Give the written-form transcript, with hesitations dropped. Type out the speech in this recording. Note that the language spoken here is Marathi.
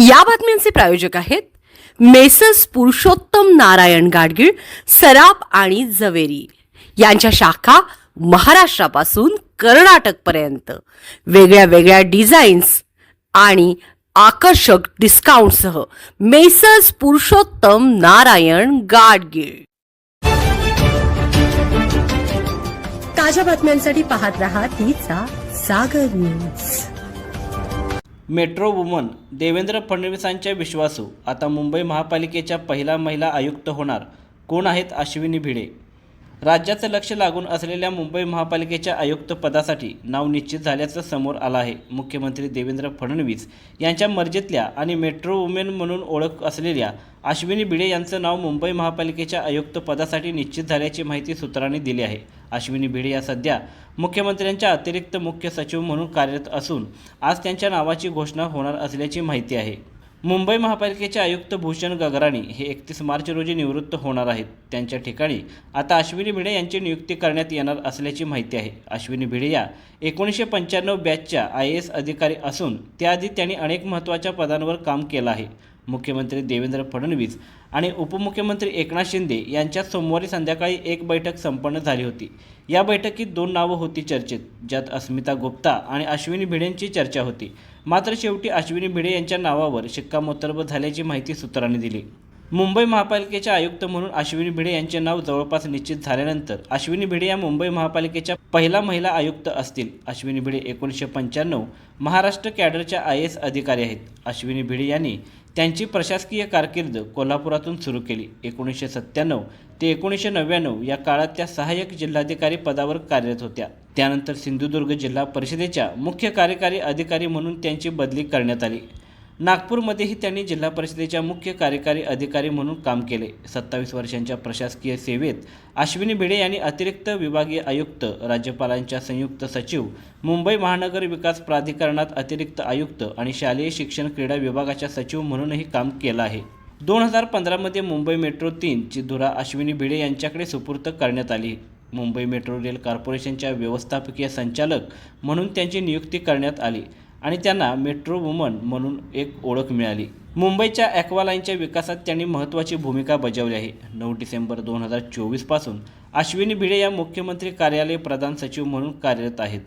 या बातम्यांचे प्रायोजक आहेत मेसर्स पुरुषोत्तम नारायण गाडगीळ, सराफ आणि जवेरी यांच्या शाखा महाराष्ट्रापासून कर्नाटकपर्यंत वेगळ्या वेगळ्या डिझाईन्स आणि आकर्षक डिस्काउंटसह मेसर्स पुरुषोत्तम नारायण गाडगीळ। ताज्या बातम्यांसाठी पाहत रहा तिचा सागर न्यूज। मेट्रो वुमन देवेंद्र फडणवीसांच्या विश्वासू आता मुंबई महापालिकेच्या पहिला महिला आयुक्त होणार कोण आहेत? अश्विनी भिडे। राज्याचं लक्ष लागून असलेल्या मुंबई महापालिकेच्या आयुक्त पदासाठी नाव निश्चित झाल्याचं समोर आलं आहे। मुख्यमंत्री देवेंद्र फडणवीस यांच्या मर्जीतल्या आणि मेट्रो वुमेन म्हणून ओळख असलेल्या अश्विनी भिडे यांचं नाव मुंबई महापालिकेच्या आयुक्त पदासाठी निश्चित झाल्याची माहिती सूत्रांनी दिली आहे। अश्विनी भिडे या सध्या मुख्यमंत्र्यांच्या अतिरिक्त मुख्य सचिव म्हणून कार्यरत असून आज त्यांच्या नावाची घोषणा होणार असल्याची माहिती आहे। मुंबई महापालिकेचे आयुक्त भूषण गगराणी हे 31 मार्च रोजी निवृत्त होणार आहेत। त्यांच्या ठिकाणी आता अश्विनी भिडे यांची नियुक्ती करण्यात येणार असल्याची माहिती आहे। अश्विनी भिडे या 1995 बॅचच्या IAS अधिकारी असून त्याआधी त्यांनी अनेक महत्त्वाच्या पदांवर काम केलं आहे। मुख्यमंत्री देवेंद्र फडणवीस आणि उपमुख्यमंत्री एकनाथ शिंदे यांच्यात सोमवारी संध्याकाळी एक बैठक संपन्न झाली होती। या बैठकीत 2 नावं होती चर्चेत, ज्यात अस्मिता गुप्ता आणि अश्विनी भिडेंची चर्चा होती। मात्र शेवटी अश्विनी भिडे यांच्या नावावर शिक्कामोर्तब झाल्याची माहिती सूत्रांनी दिली। मुंबई महापालिकेच्या आयुक्त म्हणून अश्विनी भिडे यांचे नाव जवळपास निश्चित झाल्यानंतर अश्विनी भिडे या मुंबई महापालिकेच्या पहिला महिला आयुक्त असतील। अश्विनी भिडे 1995 महाराष्ट्र कॅडरच्या IAS अधिकारी आहेत। अश्विनी भिडे यांनी त्यांची प्रशासकीय कारकीर्द कोल्हापुरातून सुरू केली। 1997 ते 1999 या काळात त्या सहाय्यक जिल्हाधिकारी पदावर कार्यरत होत्या। त्यानंतर सिंधुदुर्ग जिल्हा परिषदेच्या मुख्य कार्यकारी अधिकारी म्हणून त्यांची बदली करण्यात आली। नागपूरमध्येही त्यांनी जिल्हा परिषदेच्या मुख्य कार्यकारी अधिकारी म्हणून काम केले। 27 वर्षांच्या प्रशासकीय सेवेत अश्विनी भिडे यांनी अतिरिक्त विभागीय आयुक्त, राज्यपालांच्या संयुक्त सचिव, मुंबई महानगर विकास प्राधिकरणात अतिरिक्त आयुक्त आणि शालेय शिक्षण क्रीडा विभागाच्या सचिव म्हणूनही काम केलं आहे। 2015 मुंबई मेट्रो 3 ची धुरा अश्विनी भिडे यांच्याकडे सुपूर्द करण्यात आली। मुंबई मेट्रो रेल कॉर्पोरेशनच्या व्यवस्थापकीय संचालक म्हणून त्यांची नियुक्ती करण्यात आली आणि त्यांना मेट्रो वुमन म्हणून एक ओळख मिळाली। मुंबईच्या ॲक्वालाईनच्या विकासात त्यांनी महत्त्वाची भूमिका बजावली आहे। 9 डिसेंबर 2024 पासून अश्विनी भिडे या मुख्यमंत्री कार्यालय प्रधान सचिव म्हणून कार्यरत आहेत।